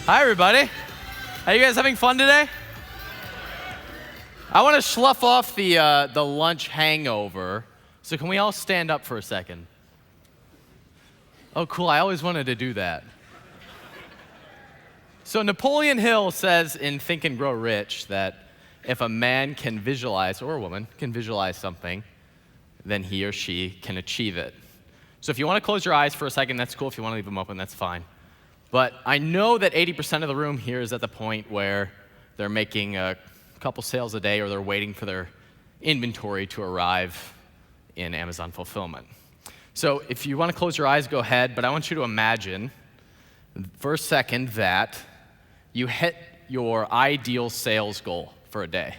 Hi, everybody. Are you guys having fun today? I want to slough off the lunch hangover. So can we all stand up for a second? Oh, cool. I always wanted to do that. So Napoleon Hill says in Think and Grow Rich that if a man can visualize, or a woman can visualize something, then he or she can achieve it. So if you want to close your eyes for a second, that's cool. If you want to leave them open, that's fine. But I know that 80% of the room here is at the point where they're making a couple sales a day or they're waiting for their inventory to arrive in Amazon fulfillment. So if you want to close your eyes, go ahead, but I want you to imagine for a second that you hit your ideal sales goal for a day.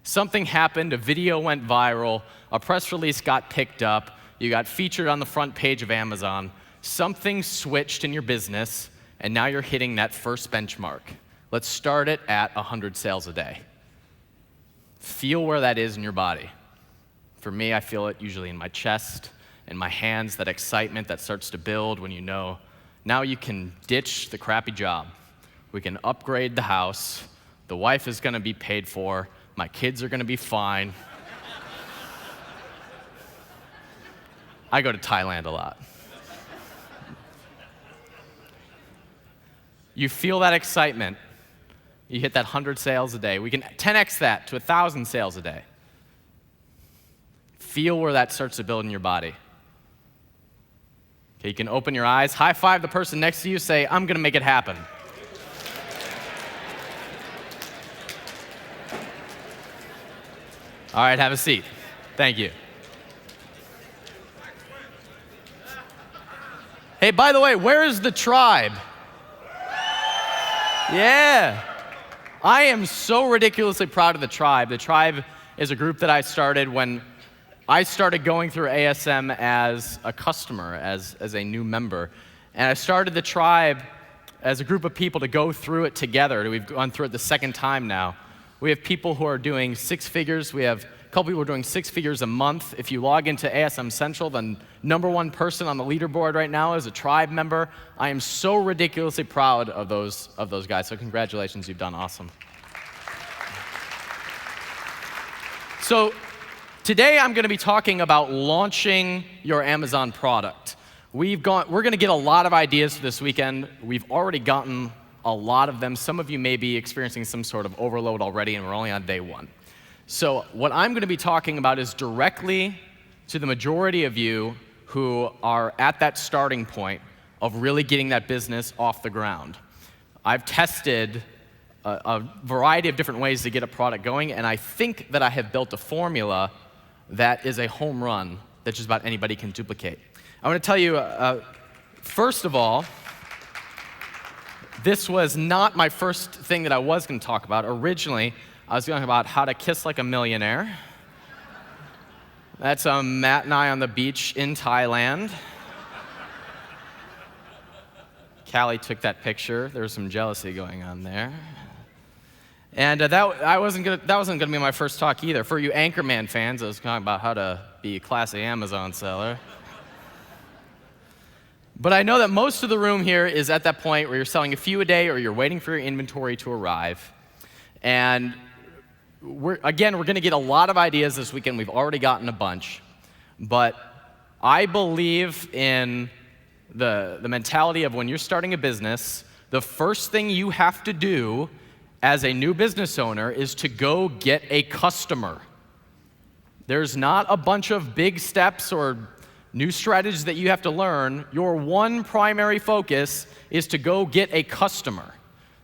Something happened, a video went viral, a press release got picked up, you got featured on the front page of Amazon, something switched in your business, and now you're hitting that first benchmark. Let's start it at 100 sales a day. Feel where that is in your body. For me, I feel it usually in my chest and my hands, that excitement that starts to build when you know now you can ditch the crappy job. We can upgrade the house. The wife is going to be paid for. My kids are going to be fine. I go to Thailand a lot. You feel that excitement. You hit that 100 sales a day. We can 10x that to 1,000 sales a day. Feel where that starts to build in your body. Okay, you can open your eyes, high five the person next to you, say, I'm going to make it happen. All right, have a seat. Thank you. Hey, by the way, where is the tribe? Yeah. I am so ridiculously proud of the tribe. The tribe is a group that I started when I started going through ASM as a customer, as a new member. And I started the tribe as a group of people to go through it together. We've gone through it the second time now. We have people who are doing six figures. We have a couple people who are doing 6 figures a month. If you log into ASM Central, the number one person on the leaderboard right now is a tribe member. I am so ridiculously proud of those guys. So congratulations, you've done awesome. So today I'm going to be talking about launching your Amazon product. We're going to get a lot of ideas this weekend. We've already gotten a lot of them. Some of you may be experiencing some sort of overload already, and we're only on day one. So what I'm going to be talking about is directly to the majority of you who are at that starting point of really getting that business off the ground. I've tested a variety of different ways to get a product going, and I think that I have built a formula that is a home run that just about anybody can duplicate. I want to tell you, first of all, this was not my first thing that I was going to talk about. Originally, I was going to talk about how to kiss like a millionaire. That's Matt and I on the beach in Thailand. Callie took that picture. There was some jealousy going on there. And that wasn't gonna be my first talk either. For you Anchorman fans, I was talking about how to be a classy Amazon seller. But I know that most of the room here is at that point where you're selling a few a day or you're waiting for your inventory to arrive. And we're going to get a lot of ideas this weekend. We've already gotten a bunch. But I believe in the mentality of when you're starting a business, the first thing you have to do as a new business owner is to go get a customer. There's not a bunch of big steps or new strategies that you have to learn. Your one primary focus is to go get a customer.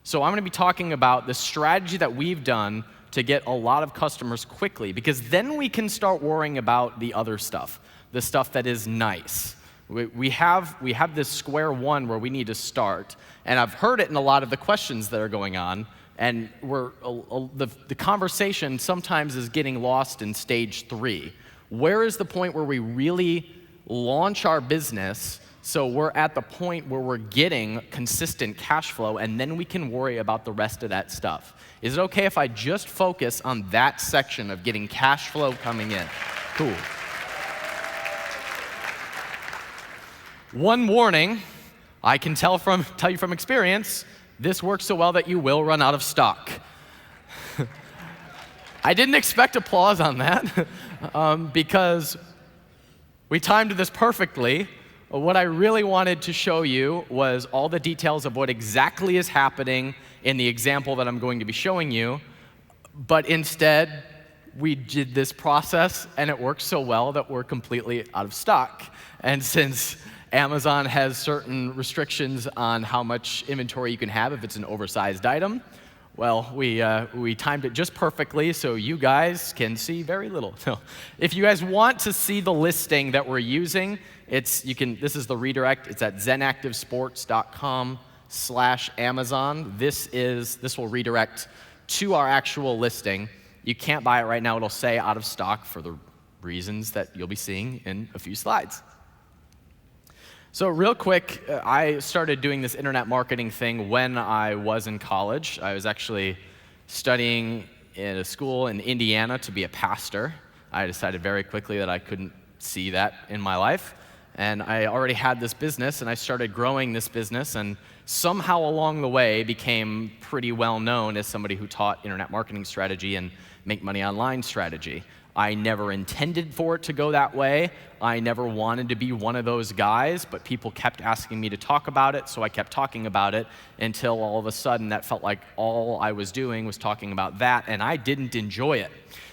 So I'm going to be talking about the strategy that we've done to get a lot of customers quickly, because then we can start worrying about the other stuff, the stuff that is nice. We have this square one where we need to start, and I've heard it in a lot of the questions that are going on, and the conversation sometimes is getting lost in stage 3. Where is the point where we really launch our business so we're at the point where we're getting consistent cash flow, and then we can worry about the rest of that stuff? Is it okay if I just focus on that section of getting cash flow coming in? Cool. One warning, I can tell you from experience, This works so well that you will run out of stock. I didn't expect applause on that because we timed this perfectly. What I really wanted to show you was all the details of what exactly is happening in the example that I'm going to be showing you, but instead, we did this process, and it works so well that we're completely out of stock. And since Amazon has certain restrictions on how much inventory you can have if it's an oversized item, well, we timed it just perfectly so you guys can see very little. So if you guys want to see the listing that we're using, this is the redirect. It's at zenactivesports.com/Amazon. This will redirect to our actual listing. You can't buy it right now. It'll say out of stock for the reasons that you'll be seeing in a few slides. So real quick, I started doing this internet marketing thing when I was in college. I was actually studying in a school in Indiana to be a pastor. I decided very quickly that I couldn't see that in my life. And I already had this business, and I started growing this business, and somehow along the way became pretty well known as somebody who taught internet marketing strategy and make money online strategy. I never intended for it to go that way. I never wanted to be one of those guys, but people kept asking me to talk about it, so I kept talking about it until all of a sudden that felt like all I was doing was talking about that, and I didn't enjoy it.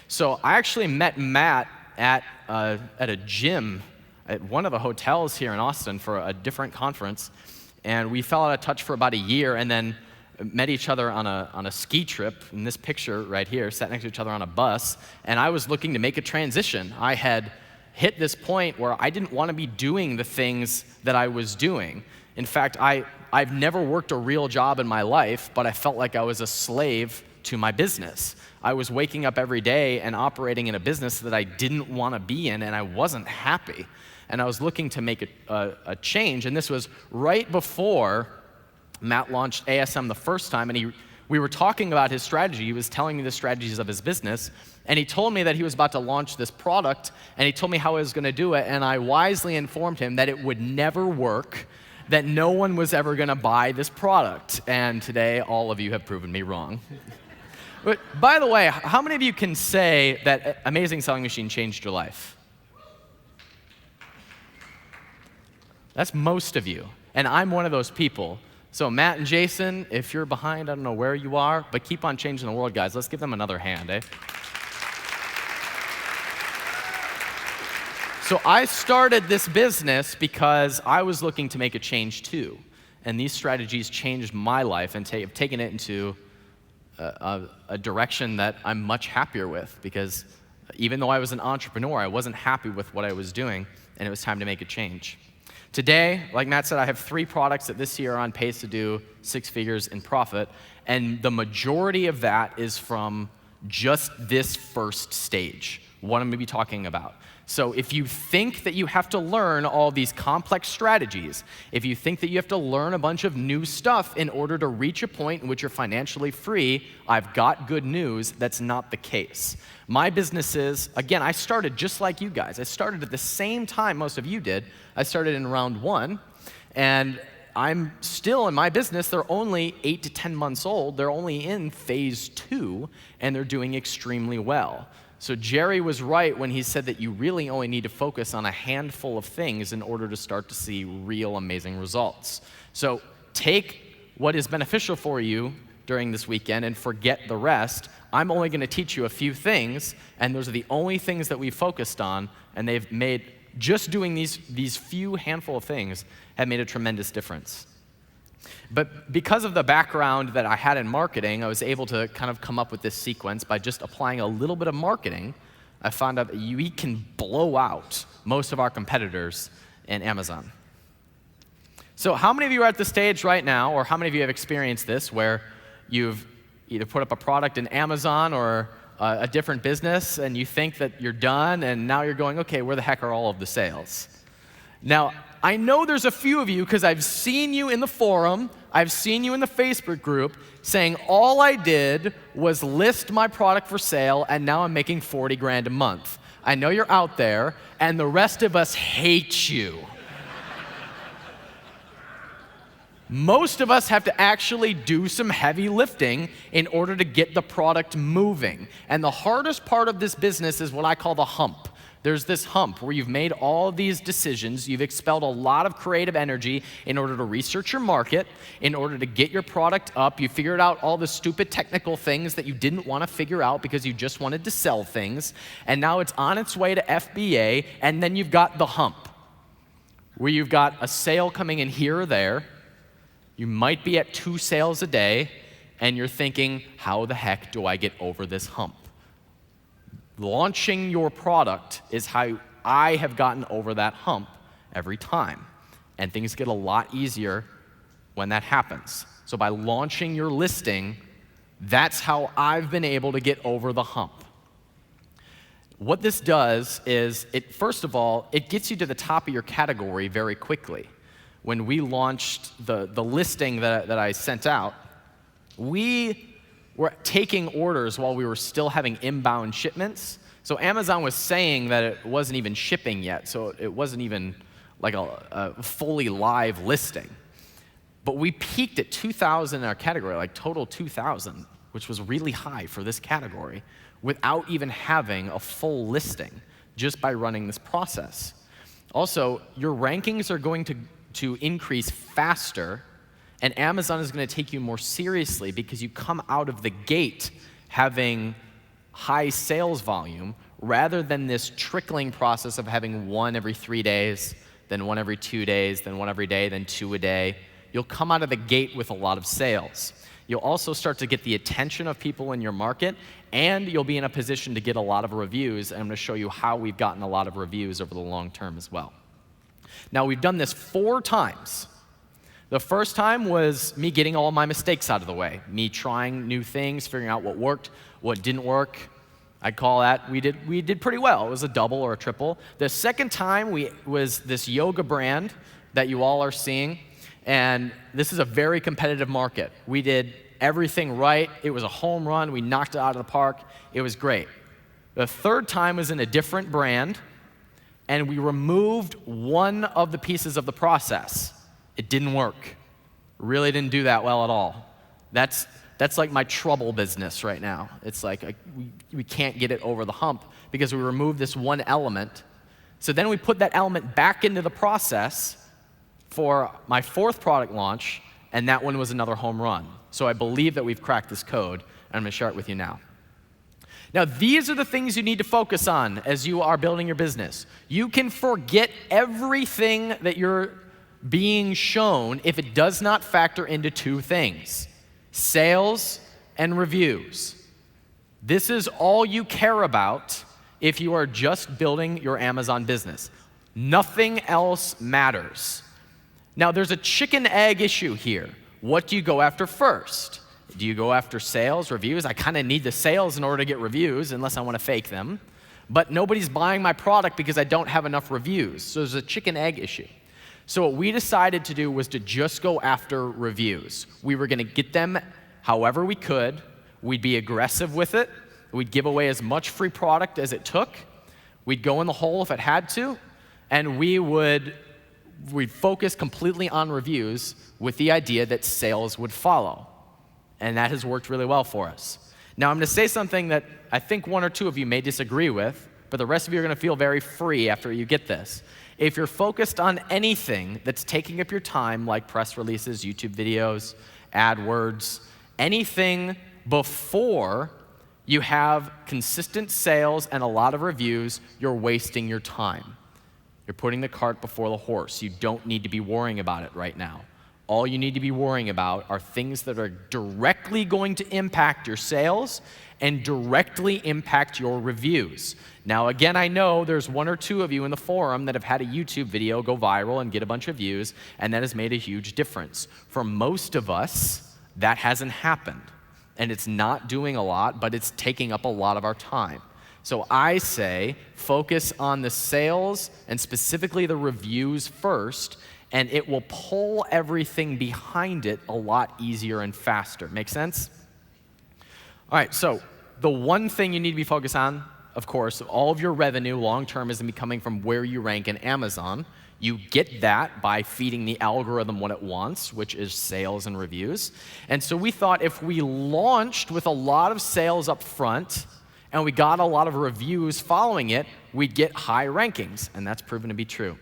So I actually met Matt at a gym at one of the hotels here in Austin for a different conference, and we fell out of touch for about a year, and then met each other on a ski trip in this picture right here, sat next to each other on a bus, and I was looking to make a transition. I had hit this point where I didn't want to be doing the things that I was doing. In fact, I've never worked a real job in my life, but I felt like I was a slave to my business. I was waking up every day and operating in a business that I didn't want to be in, and I wasn't happy. And I was looking to make a change, and this was right before Matt launched ASM the first time, and we were talking about his strategy. He was telling me the strategies of his business, and he told me that he was about to launch this product, and he told me how he was going to do it, and I wisely informed him that it would never work, that no one was ever going to buy this product. And today, all of you have proven me wrong. But by the way, how many of you can say that Amazing Selling Machine changed your life? That's most of you, and I'm one of those people. So Matt and Jason, if you're behind, I don't know where you are, but keep on changing the world, guys. Let's give them another hand, eh? So I started this business because I was looking to make a change too. And these strategies changed my life and have taken it into a direction that I'm much happier with, because even though I was an entrepreneur, I wasn't happy with what I was doing, and it was time to make a change. Today, like Matt said, I have 3 products that this year are on pace to do 6 figures in profit, and the majority of that is from just this first stage, what I'm going to be talking about. So if you think that you have to learn all these complex strategies, if you think that you have to learn a bunch of new stuff in order to reach a point in which you're financially free, I've got good news. That's not the case. My business is, again, I started just like you guys. I started at the same time most of you did. I started in round 1, and I'm still in my business. They're only 8 to 10 months old. They're only in phase 2, and they're doing extremely well. So Jerry was right when he said that you really only need to focus on a handful of things in order to start to see real amazing results. So take what is beneficial for you during this weekend and forget the rest. I'm only going to teach you a few things, and those are the only things that we focused on, and they've made, just doing these few handful of things have made a tremendous difference. But because of the background that I had in marketing, I was able to kind of come up with this sequence by just applying a little bit of marketing. I found out that we can blow out most of our competitors in Amazon. So how many of you are at the stage right now, or how many of you have experienced this, where you've either put up a product in Amazon or a different business, and you think that you're done, and now you're going, okay, where the heck are all of the sales? Now, I know there's a few of you, because I've seen you in the forum, I've seen you in the Facebook group, saying all I did was list my product for sale, and now I'm making 40 grand a month. I know you're out there, and the rest of us hate you. Most of us have to actually do some heavy lifting in order to get the product moving. And the hardest part of this business is what I call the hump. There's this hump where you've made all of these decisions, you've expelled a lot of creative energy in order to research your market, in order to get your product up. You figured out all the stupid technical things that you didn't want to figure out because you just wanted to sell things. And now it's on its way to FBA, and then you've got the hump, where you've got a sale coming in here or there. You might be at 2 sales a day, and you're thinking, how the heck do I get over this hump? Launching your product is how I have gotten over that hump every time. And things get a lot easier when that happens. So by launching your listing, that's how I've been able to get over the hump. What this does is, first of all, it gets you to the top of your category very quickly. When we launched the listing that I sent out, we were taking orders while we were still having inbound shipments. So Amazon was saying that it wasn't even shipping yet, so it wasn't even like a fully live listing. But we peaked at 2,000 in our category, like total 2,000, which was really high for this category, without even having a full listing, just by running this process. Also, your rankings are going to increase faster, and Amazon is going to take you more seriously because you come out of the gate having high sales volume rather than this trickling process of having 1 every 3 days, then 1 every 2 days, then 1 every day, then 2 a day. You'll come out of the gate with a lot of sales. You'll also start to get the attention of people in your market, and you'll be in a position to get a lot of reviews. And I'm going to show you how we've gotten a lot of reviews over the long term as well. Now, we've done this 4 times. The first time was me getting all my mistakes out of the way, me trying new things, figuring out what worked, what didn't work. I'd call that, we did pretty well. It was a double or a triple. The second time was this yoga brand that you all are seeing, and this is a very competitive market. We did everything right. It was a home run. We knocked it out of the park. It was great. The third time was in a different brand, and we removed one of the pieces of the process. It didn't work. Really didn't do that well at all. That's like my trouble business right now. It's like we can't get it over the hump because we removed this one element. So then we put that element back into the process for my 4th product launch, and that one was another home run. So I believe that we've cracked this code, and I'm going to share it with you now. Now, these are the things you need to focus on as you are building your business. You can forget everything that you're being shown if it does not factor into 2 things: sales and reviews. This is all you care about if you are just building your Amazon business. Nothing else matters. Now, there's a chicken-egg issue here. What do you go after first? Do you go after sales, reviews? I kind of need the sales in order to get reviews, unless I want to fake them. But nobody's buying my product because I don't have enough reviews. So there's a chicken-egg issue. So what we decided to do was to just go after reviews. We were going to get them however we could. We'd be aggressive with it. We'd give away as much free product as it took. We'd go in the hole if it had to. And we'd focus completely on reviews with the idea that sales would follow. And that has worked really well for us. Now, I'm going to say something that I think 1 or 2 of you may disagree with, but the rest of you are going to feel very free after you get this. If you're focused on anything that's taking up your time, like press releases, YouTube videos, AdWords, anything before you have consistent sales and a lot of reviews, you're wasting your time. You're putting the cart before the horse. You don't need to be worrying about it right now. All you need to be worrying about are things that are directly going to impact your sales and directly impact your reviews. Now, again, I know there's 1 or 2 of you in the forum that have had a YouTube video go viral and get a bunch of views, and that has made a huge difference. For most of us, that hasn't happened. And it's not doing a lot, but it's taking up a lot of our time. So I say focus on the sales and specifically the reviews first, and it will pull everything behind it a lot easier and faster. Make sense? All right, so the one thing you need to be focused on of course, all of your revenue long-term is going to be coming from where you rank in Amazon. You get that by feeding the algorithm what it wants, which is sales and reviews. And so we thought if we launched with a lot of sales up front and we got a lot of reviews following it, we'd get high rankings, and that's proven to be true.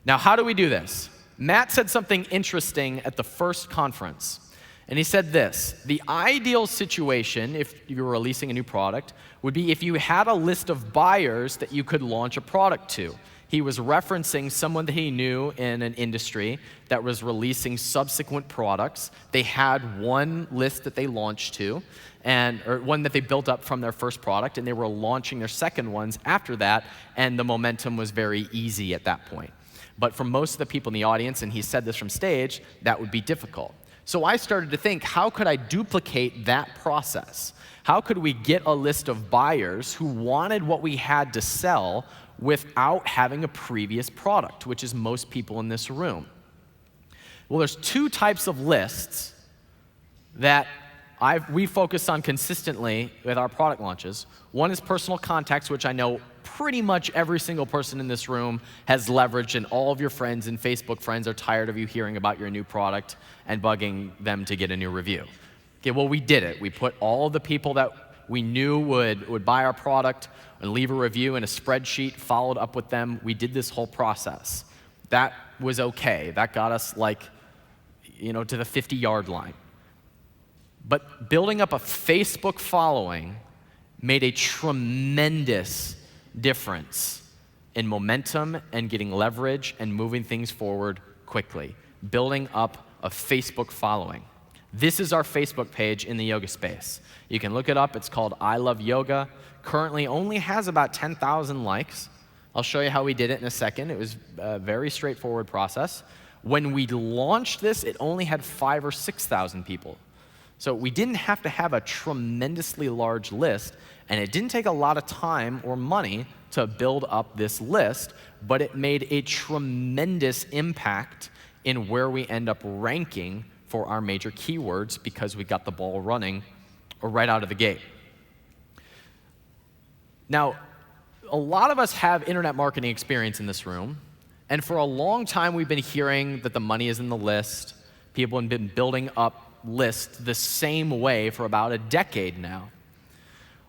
Now, how do we do this? Matt said something interesting at the first conference. And he said this: the ideal situation, if you were releasing a new product, would be if you had a list of buyers that you could launch a product to. He was referencing someone that he knew in an industry that was releasing subsequent products. They had one list that they launched to, or one that they built up from their first product, and they were launching their second ones after that, and the momentum was very easy at that point. But for most of the people in the audience, and he said this from stage, that would be difficult. So I started to think, how could I duplicate that process? How could we get a list of buyers who wanted what we had to sell without having a previous product, which is most people in this room? Well, there's two types of lists that we focus on consistently with our product launches. One is personal contacts, which I know pretty much every single person in this room has leveraged, and all of your friends and Facebook friends are tired of you hearing about your new product and bugging them to get a new review. Okay, well, we did it. We put all the people that we knew would buy our product and leave a review in a spreadsheet, followed up with them. We did this whole process. That was okay. That got us to the 50-yard line. But building up a Facebook following made a tremendous difference in momentum and getting leverage and moving things forward quickly. Building up a Facebook following. This is our Facebook page in the yoga space. You can look it up. It's called I Love Yoga. Currently only has about 10,000 likes. I'll show you how we did it in a second. It was a very straightforward process. When we launched this, it only had 5,000 or 6,000 people. So we didn't have to have a tremendously large list, and it didn't take a lot of time or money to build up this list, but it made a tremendous impact in where we end up ranking for our major keywords because we got the ball running right out of the gate. Now, a lot of us have internet marketing experience in this room, and for a long time we've been hearing that the money is in the list. People have been building up lists the same way for about a decade now.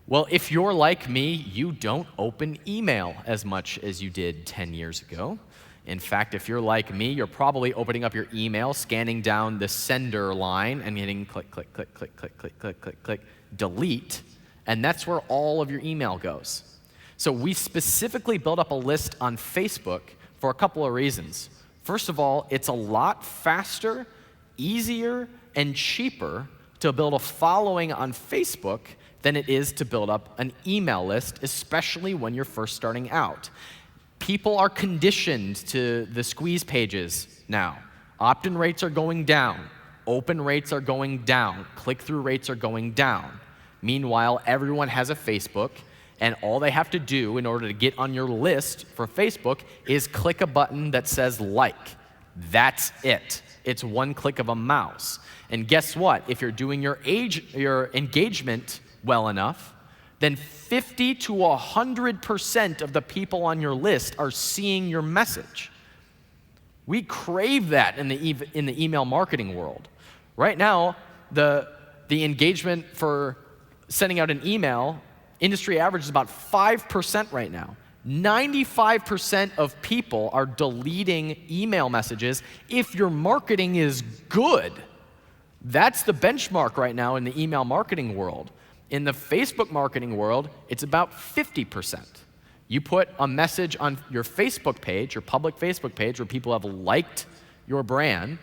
Well, if you're like me, you don't open email as much as you did 10 years ago. In fact, if you're like me, you're probably opening up your email, scanning down the sender line, and hitting click, click, click, click, click, click, click, click, click, delete, and that's where all of your email goes. So we specifically built up a list on Facebook for a couple of reasons. First of all, it's a lot faster, easier, and cheaper to build a following on Facebook than it is to build up an email list, especially when you're first starting out. People are conditioned to the squeeze pages now. Opt-in rates are going down. Open rates are going down. Click-through rates are going down. Meanwhile, everyone has a Facebook, and all they have to do in order to get on your list for Facebook is click a button that says like. That's it. It's one click of a mouse. And guess what? If you're doing your engagement well enough, then 50 to 100% of the people on your list are seeing your message. We crave that in the email marketing world. Right now, the engagement for sending out an email, industry average is about 5% right now. 95% of people are deleting email messages if your marketing is good. That's the benchmark right now in the email marketing world. In the Facebook marketing world, it's about 50%. You put a message on your Facebook page, your public Facebook page, where people have liked your brand,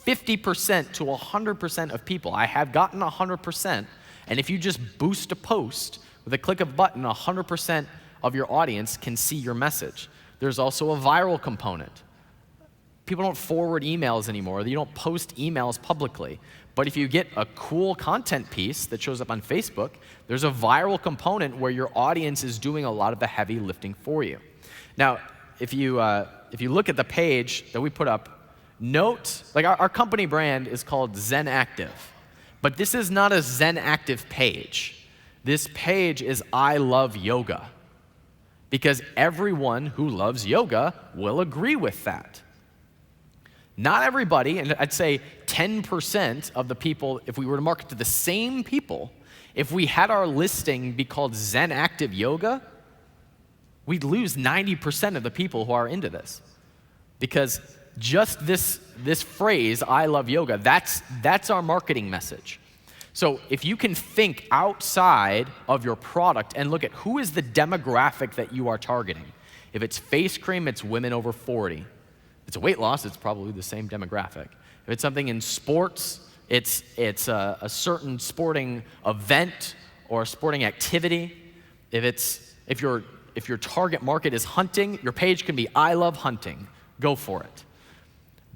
50% to 100% of people. I have gotten 100%, and if you just boost a post with a click of a button, 100% of your audience can see your message. There's also a viral component. People don't forward emails anymore. You don't post emails publicly. But if you get a cool content piece that shows up on Facebook, there's a viral component where your audience is doing a lot of the heavy lifting for you. Now, if you look at the page that we put up, note, like our company brand is called Zen Active. But this is not a Zen Active page. This page is I love yoga, because everyone who loves yoga will agree with that. Not everybody, and I'd say 10% of the people, if we were to market to the same people, if we had our listing be called Zen Active Yoga, we'd lose 90% of the people who are into this. Because just this phrase, I love yoga, that's our marketing message. So if you can think outside of your product and look at who is the demographic that you are targeting. If it's face cream, it's women over 40. If it's a weight loss, it's probably the same demographic. If it's something in sports, it's a certain sporting event or a sporting activity. If your target market is hunting, your page can be I love hunting. Go for it.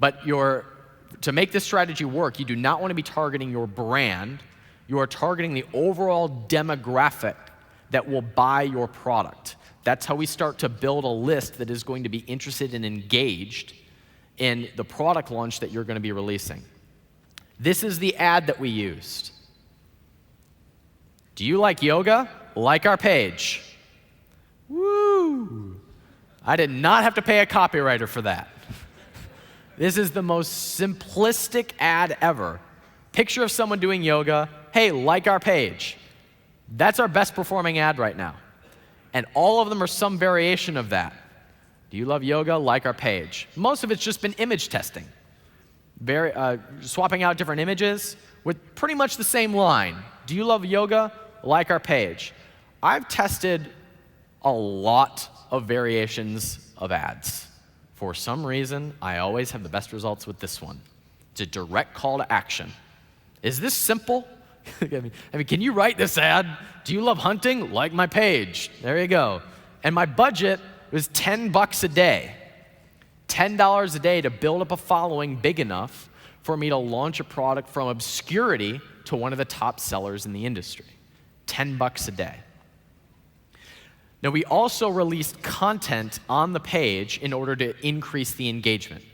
But to make this strategy work, you do not want to be targeting your brand. You are targeting the overall demographic that will buy your product. That's how we start to build a list that is going to be interested and engaged in the product launch that you're going to be releasing. This is the ad that we used. Do you like yoga? Like our page. Woo! I did not have to pay a copywriter for that. This is the most simplistic ad ever. Picture of someone doing yoga. Hey, like our page. That's our best performing ad right now. And all of them are some variation of that. Do you love yoga? Like our page. Most of it's just been image testing. Swapping out different images with pretty much the same line. Do you love yoga? Like our page. I've tested a lot of variations of ads. For some reason, I always have the best results with this one. It's a direct call to action. Is this simple? I mean, can you write this ad? Do you love hunting? Like my page. There you go. And my budget was $10 a day. $10 a day to build up a following big enough for me to launch a product from obscurity to one of the top sellers in the industry. $10 a day. Now, we also released content on the page in order to increase the engagement.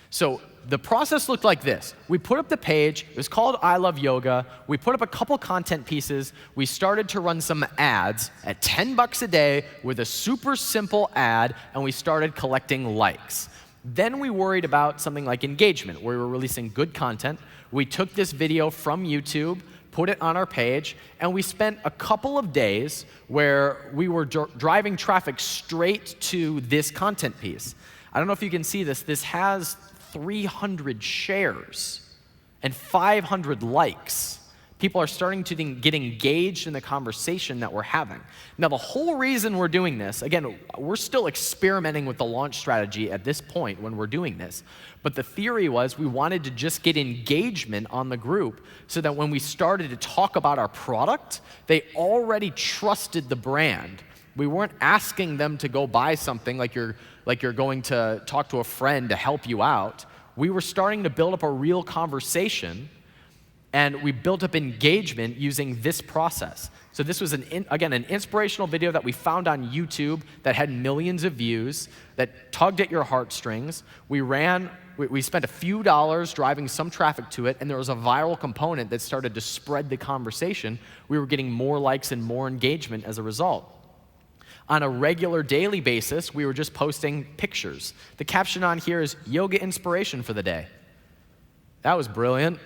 So the process looked like this. We put up the page. It was called I Love Yoga. We put up a couple content pieces. We started to run some ads at $10 a day with a super simple ad, and we started collecting likes. Then we worried about something like engagement, where we were releasing good content. We took this video from YouTube, put it on our page, and we spent a couple of days where we were driving traffic straight to this content piece. I don't know if you can see this. This has 300 shares and 500 likes. People are starting to get engaged in the conversation that we're having. Now, the whole reason we're doing this, again, we're still experimenting with the launch strategy at this point when we're doing this. But the theory was we wanted to just get engagement on the group so that when we started to talk about our product, they already trusted the brand. We weren't asking them to go buy something like you're going to talk to a friend to help you out. We were starting to build up a real conversation, and we built up engagement using this process. So this was, again, an inspirational video that we found on YouTube that had millions of views, that tugged at your heartstrings. We spent a few dollars driving some traffic to it, and there was a viral component that started to spread the conversation. We were getting more likes and more engagement as a result. On a regular daily basis, we were just posting pictures. The caption on here is yoga inspiration for the day. That was brilliant.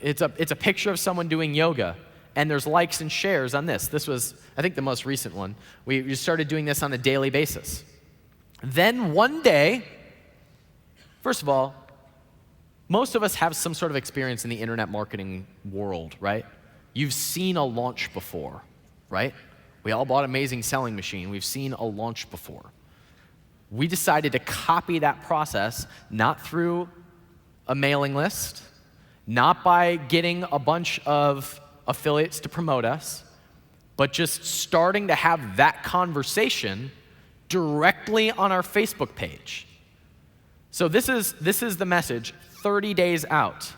It's a picture of someone doing yoga, and there's likes and shares on this. This was, I think, the most recent one. We started doing this on a daily basis. Then one day, first of all, most of us have some sort of experience in the internet marketing world, right? You've seen a launch before, right? We all bought Amazing Selling Machine. We've seen a launch before. We decided to copy that process, not through a mailing list, not by getting a bunch of affiliates to promote us, but just starting to have that conversation directly on our Facebook page. So this is the message 30 days out.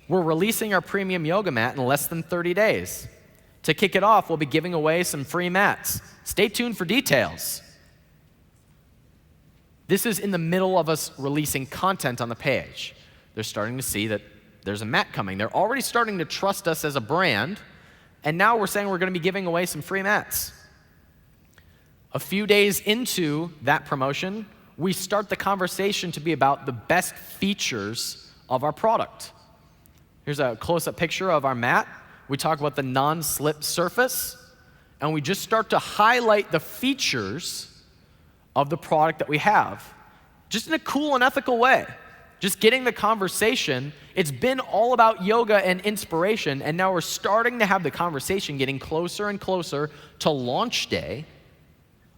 We're releasing our premium yoga mat in less than 30 days. To kick it off, we'll be giving away some free mats. Stay tuned for details. This is in the middle of us releasing content on the page. They're starting to see that there's a mat coming. They're already starting to trust us as a brand, And now we're saying we're going to be giving away some free mats. A few days into that promotion, we start the conversation to be about the best features of our product. Here's a close-up picture of our mat. We talk about the non-slip surface, and we just start to highlight the features of the product that we have, just in a cool and ethical way. Just getting the conversation. It's been all about yoga and inspiration, and now we're starting to have the conversation getting closer and closer to launch day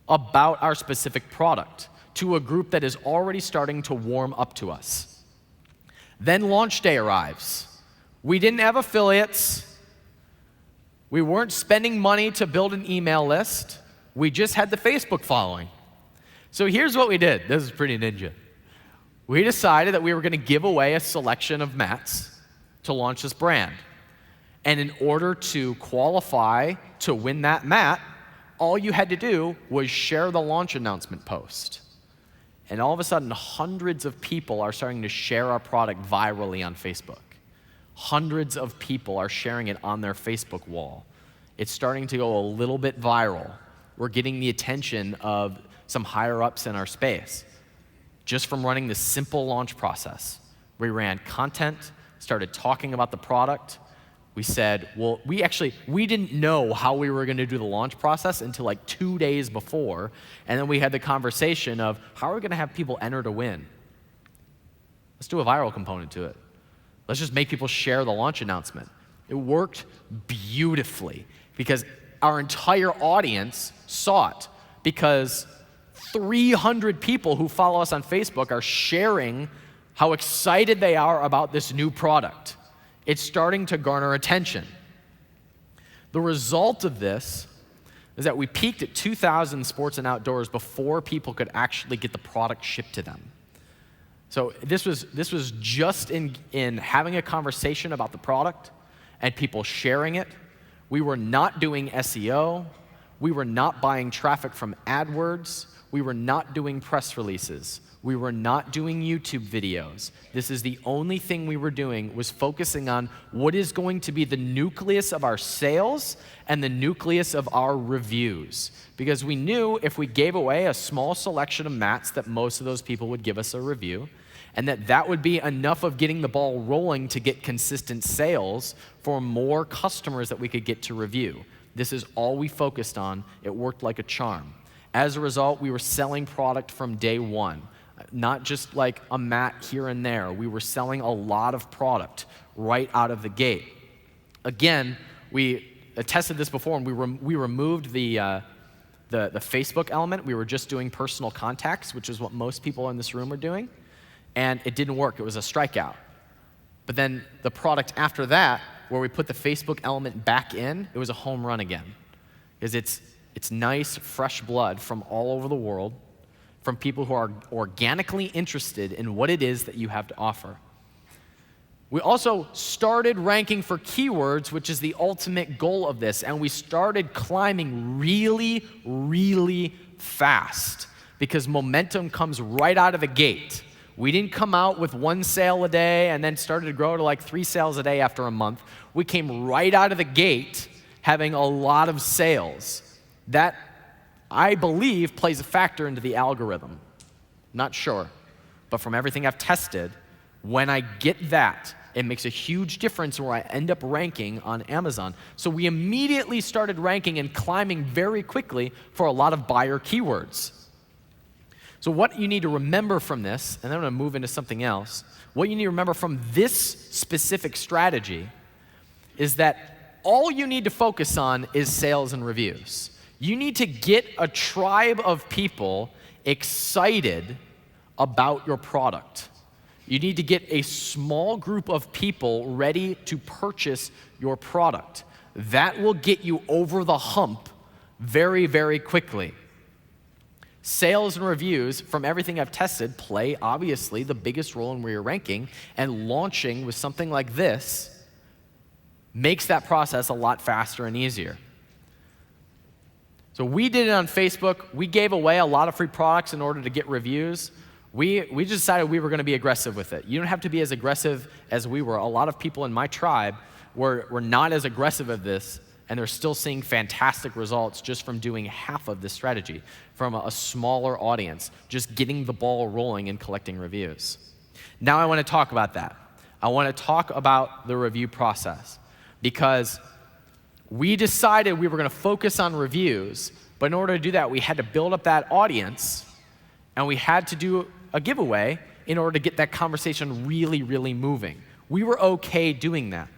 about our specific product to a group that is already starting to warm up to us. Then launch day arrives. We didn't have affiliates. We weren't spending money to build an email list. We just had the Facebook following. So here's what we did. This is pretty ninja. We decided that we were going to give away a selection of mats to launch this brand. And in order to qualify to win that mat, all you had to do was share the launch announcement post. And all of a sudden, hundreds of people are starting to share our product virally on Facebook. Hundreds of people are sharing it on their Facebook wall. It's starting to go a little bit viral. We're getting the attention of some higher-ups in our space just from running this simple launch process. We ran content, started talking about the product. We said, well, we didn't know how we were going to do the launch process until like 2 days before, and then we had the conversation of how are we going to have people enter to win? Let's do a viral component to it. Let's just make people share the launch announcement. It worked beautifully because our entire audience saw it, because 300 people who follow us on Facebook are sharing how excited they are about this new product. It's starting to garner attention. The result of this is that we peaked at 2,000 sports and outdoors before people could actually get the product shipped to them. So this was just in having a conversation about the product and people sharing it. We were not doing SEO. We were not buying traffic from AdWords. We were not doing press releases. We were not doing YouTube videos. This is the only thing we were doing, was focusing on what is going to be the nucleus of our sales and the nucleus of our reviews. Because we knew if we gave away a small selection of mats that most of those people would give us a review, and that would be enough of getting the ball rolling to get consistent sales for more customers that we could get to review. This is all we focused on. It worked like a charm. As a result, we were selling product from day one. Not just like a mat here and there. We were selling a lot of product right out of the gate. Again, we tested this before, and we removed the Facebook element. We were just doing personal contacts, which is what most people in this room are doing, and it didn't work. It was a strikeout. But then the product after that, where we put the Facebook element back in, it was a home run again, because it's nice, fresh blood from all over the world, from people who are organically interested in what it is that you have to offer. We also started ranking for keywords, which is the ultimate goal of this, and we started climbing really, really fast because momentum comes right out of the gate. We didn't come out with 1 sale a day and then started to grow to like 3 sales a day after a month. We came right out of the gate having a lot of sales. That, I believe, plays a factor into the algorithm. Not sure. But from everything I've tested, when I get that, it makes a huge difference where I end up ranking on Amazon. So we immediately started ranking and climbing very quickly for a lot of buyer keywords. So what you need to remember from this, and then I'm going to move into something else, what you need to remember from this specific strategy is that all you need to focus on is sales and reviews. You need to get a tribe of people excited about your product. You need to get a small group of people ready to purchase your product. That will get you over the hump very, very quickly. Sales and reviews, from everything I've tested, play obviously the biggest role in where you're ranking, and launching with something like this makes that process a lot faster and easier. So we did it on Facebook. We gave away a lot of free products in order to get reviews. We just decided we were going to be aggressive with it. You don't have to be as aggressive as we were. A lot of people in my tribe were not as aggressive and they're still seeing fantastic results just from doing half of this strategy, from a smaller audience, just getting the ball rolling and collecting reviews. Now I want to talk about that. I want to talk about the review process, because we decided we were going to focus on reviews, but in order to do that, we had to build up that audience, and we had to do a giveaway in order to get that conversation really, really moving. We were okay doing that.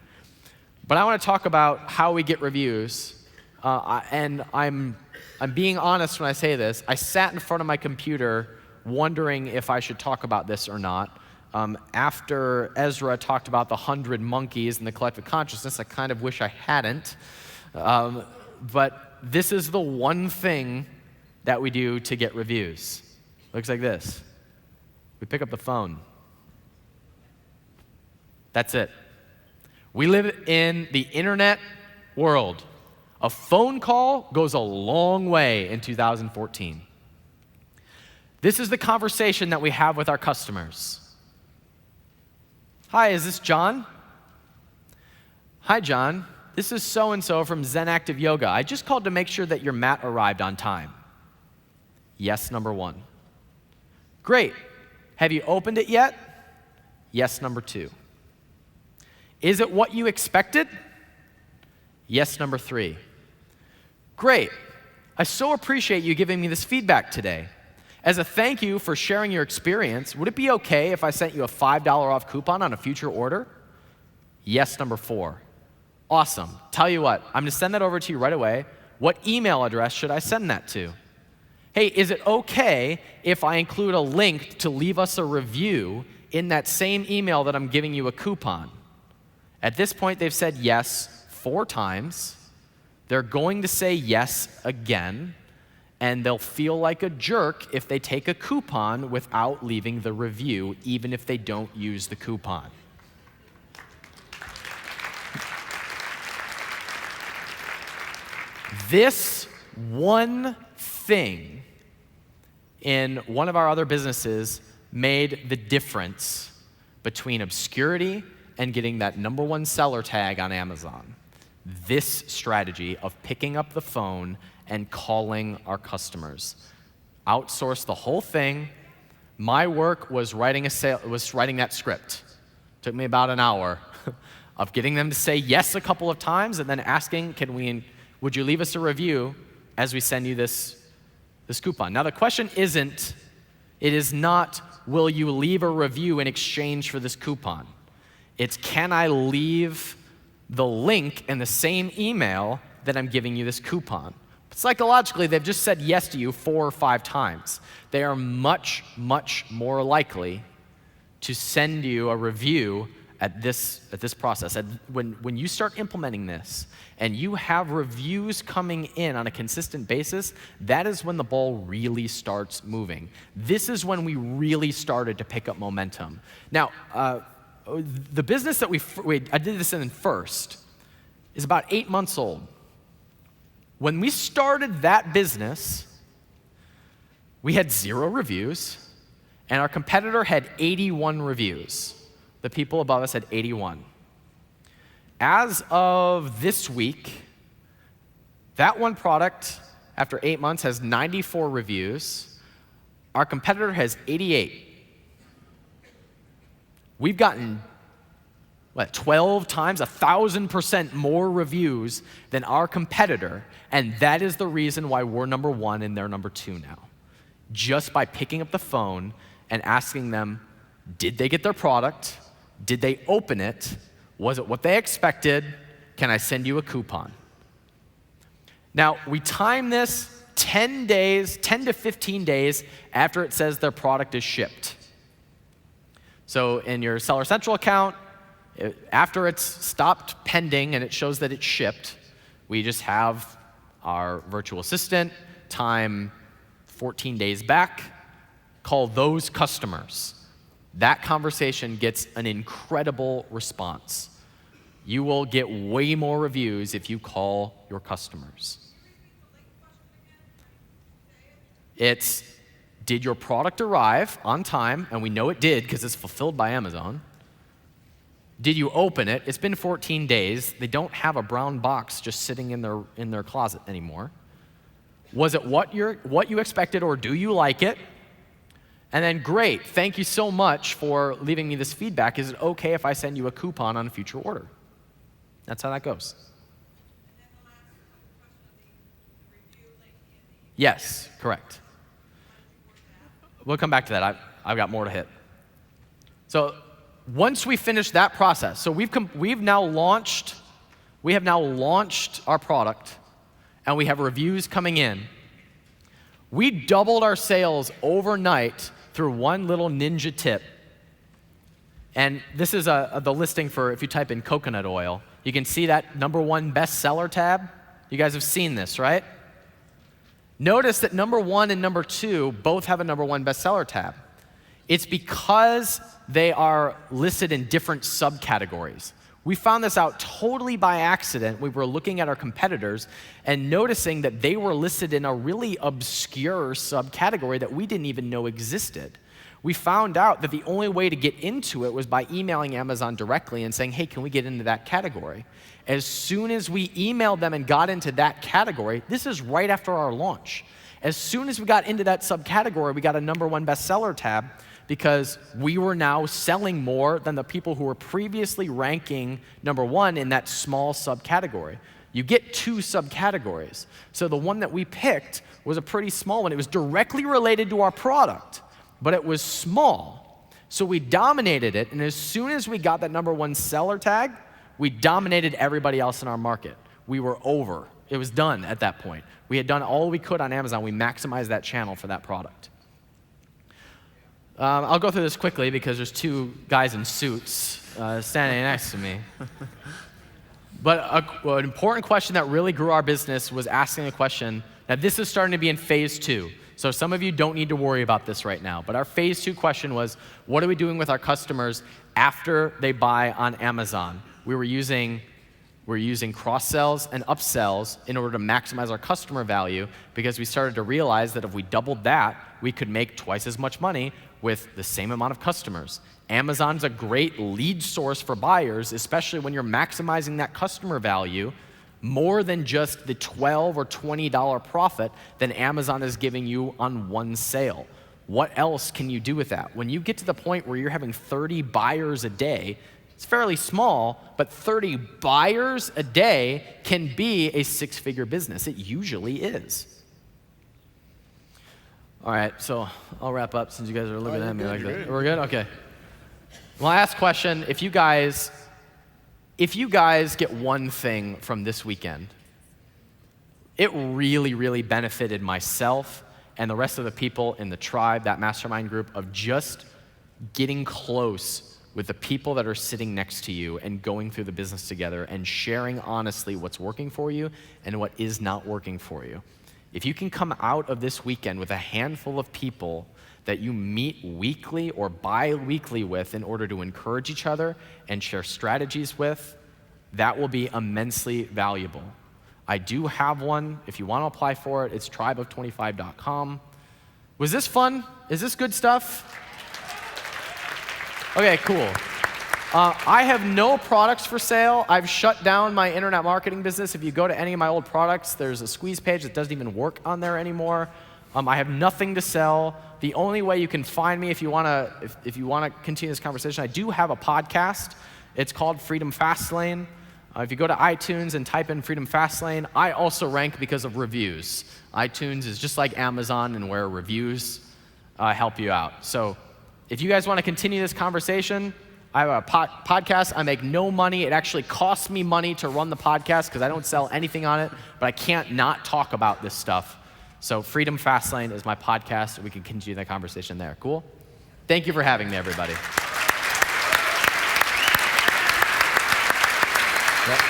But I want to talk about how we get reviews, and I'm being honest when I say this. I sat in front of my computer wondering if I should talk about this or not. After Ezra talked about the 100 monkeys and the collective consciousness, I kind of wish I hadn't. But this is the one thing that we do to get reviews. Looks like this. We pick up the phone. That's it. We live in the internet world. A phone call goes a long way in 2014. This is the conversation that we have with our customers. Hi, is this John? Hi, John. This is so-and-so from Zen Active Yoga. I just called to make sure that your mat arrived on time. Yes, number one. Great. Have you opened it yet? Yes, number two. Is it what you expected? Yes, number three. Great. I so appreciate you giving me this feedback today. As a thank you for sharing your experience, would it be okay if I sent you a $5 off coupon on a future order? Yes, number four. Awesome. Tell you what, I'm going to send that over to you right away. What email address should I send that to? Hey, is it okay if I include a link to leave us a review in that same email that I'm giving you a coupon? At this point, they've said yes 4 times. They're going to say yes again, and they'll feel like a jerk if they take a coupon without leaving the review, even if they don't use the coupon. This one thing in one of our other businesses made the difference between obscurity and getting that #1 seller tag on Amazon. This strategy of picking up the phone and calling our customers. Outsource the whole thing. My work was writing that script. Took me about an hour of getting them to say yes a couple of times and then asking, would you leave us a review as we send you this coupon? Now the question is not, will you leave a review in exchange for this coupon? It's, can I leave the link in the same email that I'm giving you this coupon? But psychologically, they've just said yes to you 4 or 5 times. They are much, much more likely to send you a review at this process. When you start implementing this and you have reviews coming in on a consistent basis, that is when the ball really starts moving. This is when we really started to pick up momentum. Now, the business that I did this in first is about 8 months old. When we started that business, we had 0 reviews, and our competitor had 81 reviews. The people above us had 81. As of this week, that one product, after 8 months, has 94 reviews. Our competitor has 88. We've gotten, 12 times, 1,000% more reviews than our competitor, and that is the reason why we're #1 and they're #2 now. Just by picking up the phone and asking them, did they get their product? Did they open it? Was it what they expected? Can I send you a coupon? Now, we time this 10 to 15 days after it says their product is shipped. So in your Seller Central account, after it's stopped pending and it shows that it's shipped, we just have our virtual assistant time 14 days back, call those customers. That conversation gets an incredible response. You will get way more reviews if you call your customers. It's, did your product arrive on time? And we know it did because it's fulfilled by Amazon. Did you open it? It's been 14 days. They don't have a brown box just sitting in their closet anymore. Was it what you expected, or do you like it? And then, great, thank you so much for leaving me this feedback. Is it okay if I send you a coupon on a future order? That's how that goes. Yes, correct. We'll come back to that. I've got more to hit. So once we finish that process, so we have now launched our product, and we have reviews coming in. We doubled our sales overnight through one little ninja tip. And this is the listing for, if you type in coconut oil, you can see that #1 bestseller tab. You guys have seen this, right? Notice that #1 and #2 both have a #1 bestseller tab. It's because they are listed in different subcategories. We found this out totally by accident. We were looking at our competitors and noticing that they were listed in a really obscure subcategory that we didn't even know existed. We found out that the only way to get into it was by emailing Amazon directly and saying, hey, can we get into that category? As soon as we emailed them and got into that category, this is right after our launch. As soon as we got into that subcategory, we got a #1 bestseller tab, because we were now selling more than the people who were previously ranking #1 in that small subcategory. You get 2 subcategories. So the one that we picked was a pretty small one. It was directly related to our product, but it was small. So we dominated it, and as soon as we got that #1 seller tag, we dominated everybody else in our market. We were over. It was done at that point. We had done all we could on Amazon. We maximized that channel for that product. I'll go through this quickly because there's 2 guys in suits standing next to me. But an important question that really grew our business was asking a question. Now, this is starting to be in phase 2. So some of you don't need to worry about this right now. But our phase 2 question was, what are we doing with our customers after they buy on Amazon? We're using cross-sells and upsells in order to maximize our customer value, because we started to realize that if we doubled that, we could make twice as much money with the same amount of customers. Amazon's a great lead source for buyers, especially when you're maximizing that customer value more than just the $12 or $20 profit that Amazon is giving you on one sale. What else can you do with that? When you get to the point where you're having 30 buyers a day, it's fairly small, but 30 buyers a day can be a 6-figure business. It usually is. All right, so I'll wrap up since you guys are looking at me like that. We're good? Okay. Last question. If you guys get one thing from this weekend, it really, really benefited myself and the rest of the people in the tribe, that mastermind group, of just getting close with the people that are sitting next to you and going through the business together and sharing honestly what's working for you and what is not working for you. If you can come out of this weekend with a handful of people that you meet weekly or bi-weekly with in order to encourage each other and share strategies with, that will be immensely valuable. I do have one. If you want to apply for it, it's tribeof25.com. Was this fun? Is this good stuff? Okay, cool. I have no products for sale. I've shut down my internet marketing business. If you go to any of my old products, there's a squeeze page that doesn't even work on there anymore. I have nothing to sell. The only way you can find me if you want to continue this conversation, I do have a podcast. It's called Freedom Fastlane. If you go to iTunes and type in Freedom Fastlane, I also rank because of reviews. iTunes is just like Amazon, and where reviews help you out. So if you guys want to continue this conversation, I have a podcast. I make no money. It actually costs me money to run the podcast because I don't sell anything on it, but I can't not talk about this stuff. So Freedom Fastlane is my podcast, and we can continue that conversation there. Cool? Thank you for having me, everybody. Yep.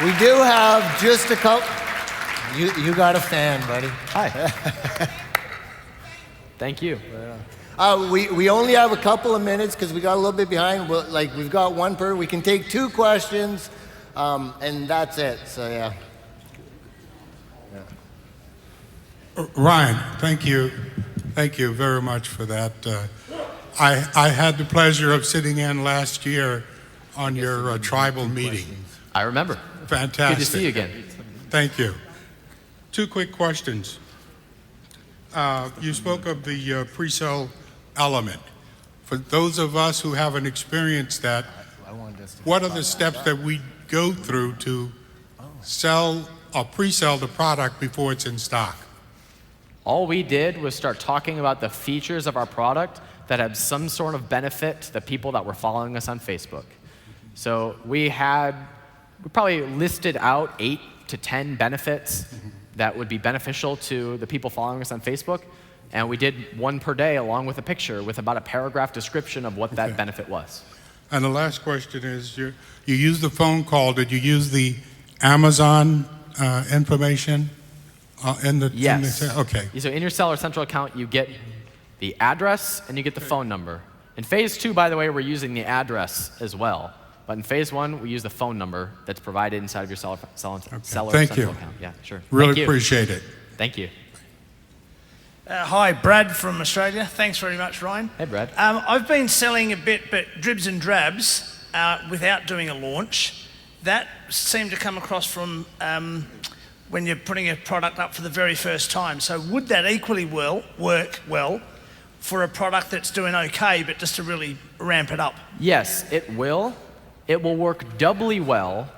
We do have just a couple. You got a fan, buddy. Hi. Thank you. We only have a couple of minutes because we got a little bit behind. We've got one per. We can take 2 questions, and that's it. So yeah. Ryan, thank you very much for that. I had the pleasure of sitting in last year on your tribal meeting. I remember. Fantastic. Good to see you again. Thank you. Two quick questions. You spoke of the pre-sale element. For those of us who haven't experienced that, what are the steps that we go through to sell or pre-sell the product before it's in stock? All we did was start talking about the features of our product that had some sort of benefit to the people that were following us on Facebook. So we probably listed out 8 to 10 benefits that would be beneficial to the people following us on Facebook. And we did one per day along with a picture with about a paragraph description of what that benefit was. And the last question is, you used the phone call. Did you use the Amazon information in the? Yes. Okay. So in your Seller Central account, you get the address and you get the phone number. In phase 2, by the way, we're using the address as well. But in phase 1, we use the phone number that's provided inside of your Seller Central account. Yeah, sure. Really appreciate it. Thank you. Hi, Brad from Australia. Thanks very much, Ryan. Hey, Brad. I've been selling a bit, but dribs and drabs without doing a launch. That seemed to come across from when you're putting a product up for the very first time. So would that equally work well for a product that's doing okay, but just to really ramp it up? Yes, it will. It will work doubly well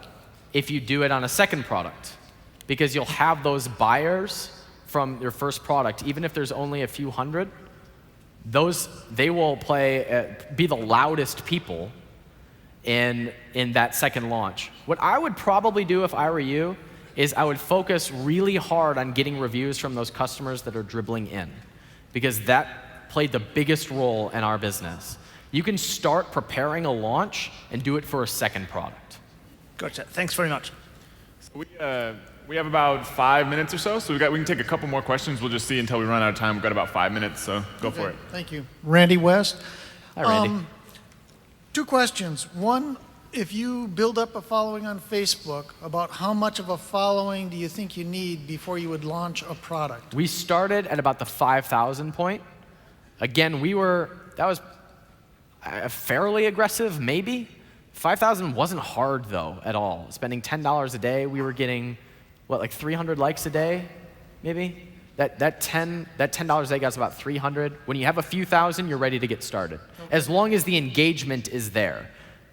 if you do it on a second product, because you'll have those buyers from your first product, even if there's only a few hundred. They will be the loudest people in that second launch. What I would probably do if I were you is I would focus really hard on getting reviews from those customers that are dribbling in, because that played the biggest role in our business. You can start preparing a launch and do it for a second product. Gotcha. Thanks very much. So we have about 5 minutes or so we can take a couple more questions. We'll just see until we run out of time. We've got about 5 minutes, so go for it. Thank you. Randy West. Hi, Randy. 2 questions. One, if you build up a following on Facebook, about how much of a following do you think you need before you would launch a product? We started at about the 5,000 point. Again, that was fairly aggressive, maybe. 5,000 wasn't hard, though, at all. Spending $10 a day, we were getting, like 300 likes a day, maybe? That $10 a day got us about 300. When you have a few thousand, you're ready to get started. Okay. As long as the engagement is there.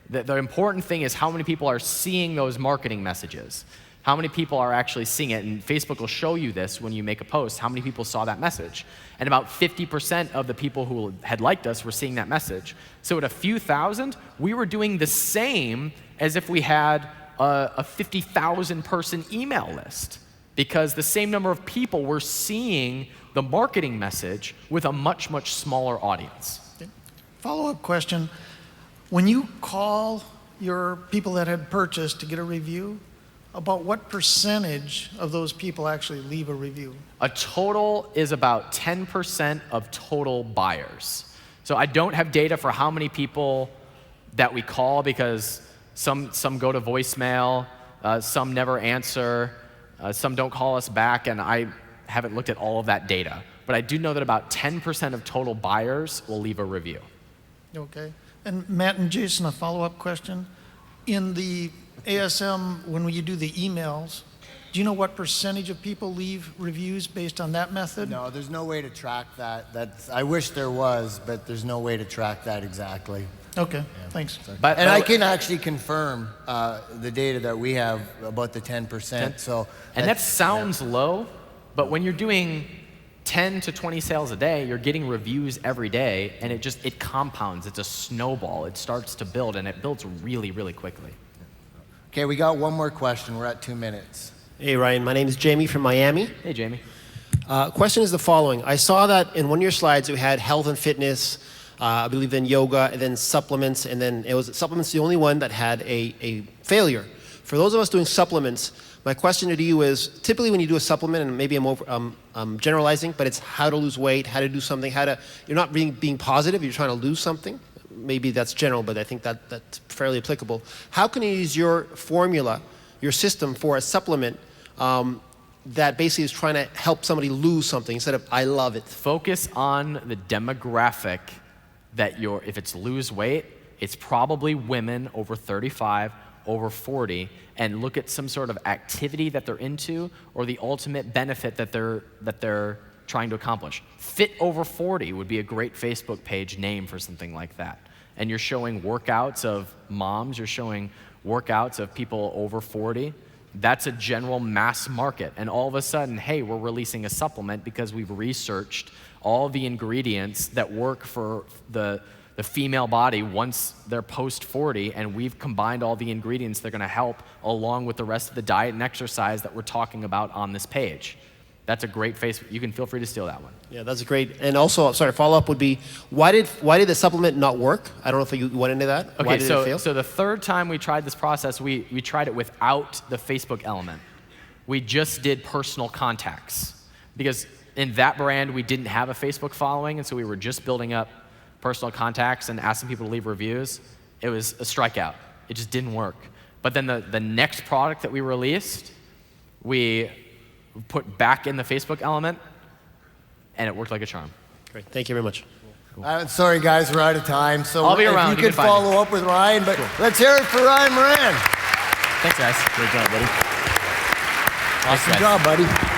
The important thing is how many people are seeing those marketing messages. How many people are actually seeing it? And Facebook will show you this when you make a post, how many people saw that message. And about 50% of the people who had liked us were seeing that message. So at a few thousand, we were doing the same as if we had a 50,000 person email list, because the same number of people were seeing the marketing message with a much, much smaller audience. Follow-up question. When you call your people that had purchased to get a review, about what percentage of those people actually leave a review? A total is about 10% of total buyers. So I don't have data for how many people that we call, because some go to voicemail, some never answer, some don't call us back, and I haven't looked at all of that data. But I do know that about 10% of total buyers will leave a review. Okay. And Matt and Jason, a follow-up question. In the ASM, when you do the emails, do you know what percentage of people leave reviews based on that method? No, there's no way to track that. I wish there was, but there's no way to track that exactly. Okay, thanks. And I can actually confirm the data that we have about the 10%. And that sounds low, but when you're doing 10 to 20 sales a day, you're getting reviews every day, and it compounds. It's a snowball. It starts to build, and it builds really, really quickly. Okay, we got one more question. We're at 2 minutes. Hey, Ryan. My name is Jamie from Miami. Hey, Jamie. Question is the following. I saw that in one of your slides you had health and fitness, I believe then yoga, and then supplements, and then supplements the only one that had a failure. For those of us doing supplements, my question to you is, typically when you do a supplement, and maybe I'm generalizing, but it's how to lose weight, how to do something, you're not being positive, you're trying to lose something. Maybe that's general, but I think that's fairly applicable. How can you use your formula, your system for a supplement that basically is trying to help somebody lose something instead of I love it? Focus on the demographic that if it's lose weight, it's probably women over 35, over 40, and look at some sort of activity that they're into or the ultimate benefit that they're trying to accomplish. Fit over 40 would be a great Facebook page name for something like that. And you're showing workouts of moms, you're showing workouts of people over 40. That's a general mass market. And all of a sudden, hey, we're releasing a supplement because we've researched all the ingredients that work for the female body once they're post 40, and we've combined all the ingredients that are gonna help along with the rest of the diet and exercise that we're talking about on this page. That's a great Facebook. You can feel free to steal that one. Yeah, that's great. And also, sorry, follow-up would be, why did the supplement not work? I don't know if you went into that. Okay, why did it fail? So the third time we tried this process, we tried it without the Facebook element. We just did personal contacts. Because in that brand, we didn't have a Facebook following, and so we were just building up personal contacts and asking people to leave reviews. It was a strikeout. It just didn't work. But then the next product that we released, we put back in the Facebook element, and it worked like a charm. Great, thank you very much. Sorry, guys, we're out of time. So I'll be around. If you You could can find follow up with Ryan, but let's hear it for Ryan Moran. Thanks, guys. Great job, buddy. Awesome job, buddy.